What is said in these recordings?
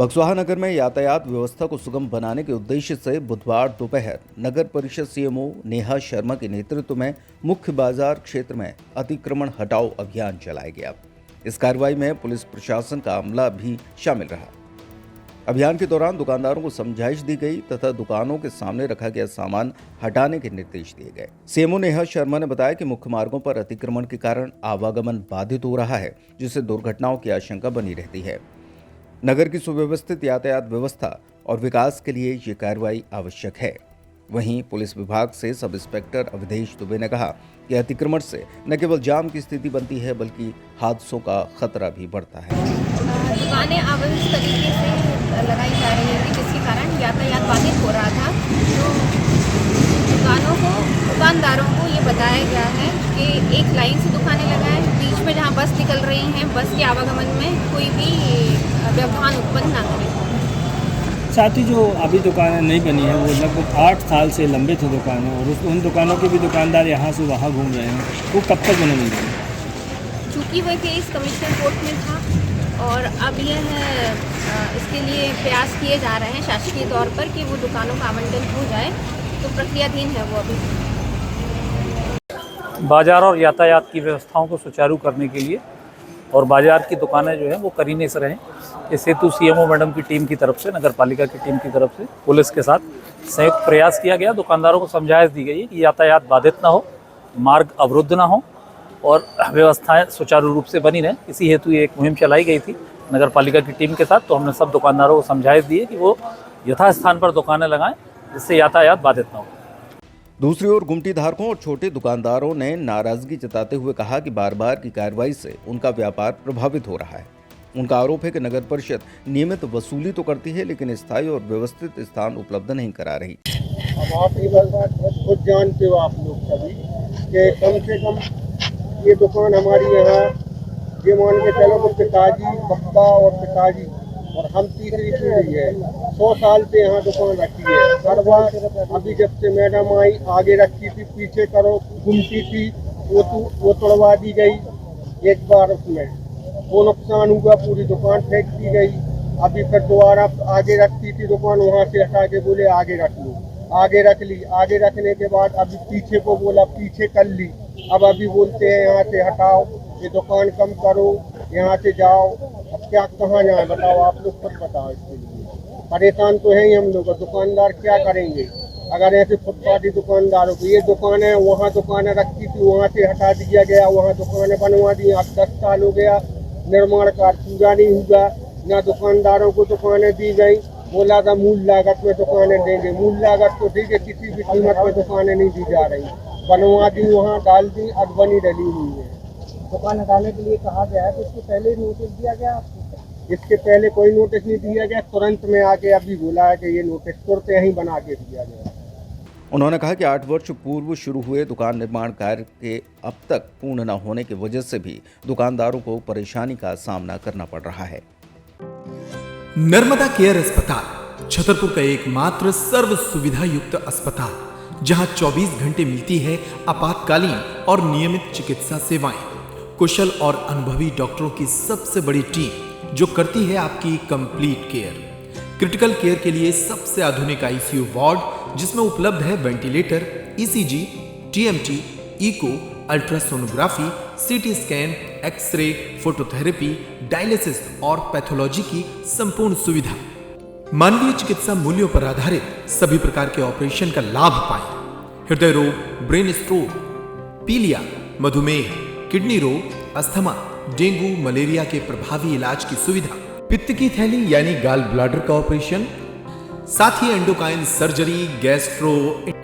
बक्सवाहा नगर में यातायात व्यवस्था को सुगम बनाने के उद्देश्य से बुधवार दोपहर नगर परिषद सीएमओ नेहा शर्मा के नेतृत्व में मुख्य बाजार क्षेत्र में अतिक्रमण हटाओ अभियान चलाया गया। इस कार्रवाई में पुलिस प्रशासन का अमला भी शामिल रहा। अभियान के दौरान दुकानदारों को समझाइश दी गई तथा दुकानों के सामने रखा गया सामान हटाने के निर्देश दिए गए। सीएमओ नेहा शर्मा ने बताया कि मुख्य मार्गों पर अतिक्रमण के कारण आवागमन बाधित हो रहा है, जिससे दुर्घटनाओं की आशंका बनी रहती है। नगर की सुव्यवस्थित यातायात व्यवस्था और विकास के लिए ये कार्रवाई आवश्यक है। वहीं पुलिस विभाग से सब इंस्पेक्टर अवधेश दुबे ने कहा कि अतिक्रमण से न केवल जाम की स्थिति बनती है बल्कि हादसों का खतरा भी बढ़ता है। दुकानें अव्यवस्थित तरीके से लगाई जा रही है, जिसके कारण यातायात बाधित हो रहा था। तो दुकानदारों को ये बताया गया है कि एक लाइन से दुकानें लगाएं, बीच में जहाँ बस निकल रही हैं, बस के आवागमन में कोई भी व्यवधान उत्पन्न ना करें। साथ ही जो अभी दुकानें नहीं बनी हैं वो लगभग 8 साल से लंबित है दुकानें, और उन दुकानों के भी दुकानदार यहाँ से वहाँ घूम रहे हैं, वो कब तक बनेंगे? चूँकि वह केस कमिश्नर कोर्ट में था और अब यह इसके लिए प्रयास किए जा रहे हैं शासकीय तौर पर कि वो दुकानों का आवंटन हो जाए, तो प्रक्रियाधीन है वो अभी। बाजार और यातायात की व्यवस्थाओं को सुचारू करने के लिए और बाजार की दुकानें जो है वो करीने से रहें, इस हेतु सीएमओ मैडम की टीम की तरफ से, नगर पालिका की टीम की तरफ से पुलिस के साथ संयुक्त प्रयास किया गया। दुकानदारों को समझाइश दी गई कि यातायात बाधित ना हो, मार्ग अवरुद्ध ना हो और व्यवस्थाएं सुचारू रूप से बनी रहें। इसी हेतु ये एक मुहिम चलाई गई थी नगर पालिका की टीम के साथ। तो हमने सब दुकानदारों को समझाइश दी है कि वो यथास्थान पर दुकानें लगाएं, जिससे यातायात बाधित ना हो। दूसरी ओर गुमटी धारकों और छोटे दुकानदारों ने नाराजगी जताते हुए कहा कि बार बार की कार्रवाई से उनका व्यापार प्रभावित हो रहा है। उनका आरोप है कि नगर परिषद नियमित वसूली तो करती है, लेकिन स्थायी और व्यवस्थित स्थान उपलब्ध नहीं करा रही। अब आप ये बात खुद जानते हो आप लोग सभी कि कम से कम ये दुकान हमारी यहाँ ये मान के चलो तो पिताजी, पप्पा और पिताजी और हम तीसरी पीढ़ी है। 100 साल से यहाँ दुकान रखी है। हर बार अभी जब से मैडम आई आगे रखी थी, पीछे करो घूमती थी, वो तोड़वा दी गई। एक बार उसमें वो नुकसान हुआ, पूरी दुकान फेंक दी गई। अभी फिर दोबारा आगे रखती थी दुकान, वहाँ से हटा के बोले आगे रख लो, आगे रख ली। आगे रखने के बाद अभी पीछे को बोला पीछे कर ली। अब अभी बोलते हैं यहाँ से हटाओ, ये दुकान कम करो, यहाँ से जाओ। अब क्या कहाँ जाए बताओ, आप लोग खुद बताओ। इसके लिए परेशान तो है ही हम लोग। दुकानदार क्या करेंगे अगर ऐसे फुटपाथी दुकानदारों को, ये दुकान है वहाँ दुकानें रखी थी, वहाँ से हटा दिया गया, वहाँ दुकानें बनवा दी। अब 10 साल हो गया, निर्माण कार्य पूरा नहीं हुआ, ना दुकानदारों को दुकानें दी गई। बोला था मूल लागत में दुकानें देंगे, मूल लागत तो ठीक है, किसी भी कीमत में दुकानें नहीं दी जा रही। बनवा दी, वहाँ डाल दी, अब बनी डली हुई है। दुकान हटाने के लिए कहा गया है, तो इसके पहले नोटिस दिया गया आपको? इसके पहले कोई नोटिस नहीं दिया गया, तुरंत में आके अभी बोला है कि ये नोटिस तुरंत ही बना के दिया गया। उन्होंने कहा कि 8 वर्ष पूर्व शुरू हुए दुकान निर्माण कार्य के अब तक पूर्ण न होने की वजह से भी दुकानदारों को परेशानी का सामना करना पड़ रहा है। नर्मदा केयर अस्पताल छतरपुर का एकमात्र सर्व सुविधा युक्त अस्पताल, जहां 24 घंटे मिलती है आपातकालीन और नियमित चिकित्सा सेवाएं। कुशल और अनुभवी डॉक्टरों की सबसे बड़ी टीम जो करती है आपकी कंप्लीट केयर। क्रिटिकल केयर के लिए सबसे आधुनिक आईसीयू वार्ड, जिसमें उपलब्ध है ventilator, ECG, TMT, echo, ultrasonography, CT scan, X-ray, phototherapy, dialysis और पैथोलॉजी की संपूर्ण सुविधा। मानवीय चिकित्सा मूल्यों पर आधारित सभी प्रकार के ऑपरेशन का लाभ पाएं। हृदय रोग, ब्रेन स्ट्रोक, पीलिया, मधुमेह, किडनी रोग, अस्थमा, डेंगू, मलेरिया के प्रभावी इलाज की सुविधा, पित्त की थैली यानी गाल ब्लैडर का ऑपरेशन, साथ ही endocrine surgery, gastro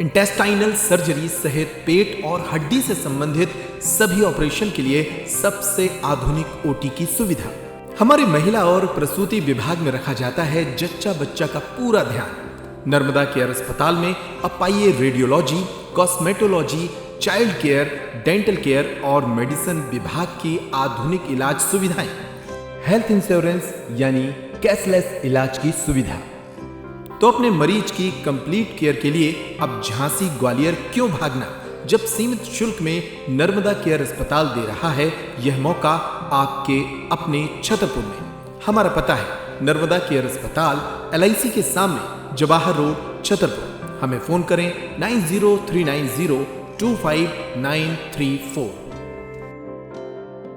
intestinal surgery सहित पेट और हड्डी से संबंधित सभी ऑपरेशन के लिए सबसे आधुनिक ओटी की सुविधा। हमारी महिला और प्रसूति विभाग में रखा जाता है जच्चा बच्चा का पूरा ध्यान। नर्मदा केयर अस्पताल में अब पाइए radiology, cosmetology, child care, dental care और मेडिसिन विभाग की आधुनिक इलाज सुविधाएं, हेल्थ इंश्योरेंस यानी कैशलेस इलाज की सुविधा। तो अपने मरीज की कंप्लीट केयर के लिए अब झांसी ग्वालियर क्यों भागना, जब सीमित शुल्क में नर्मदा केयर अस्पताल दे रहा है यह मौका आपके अपने छतरपुर में। हमारा पता है नर्मदा केयर अस्पताल, LIC के सामने, जवाहर रोड, छतरपुर। हमें फोन करें 9039025934।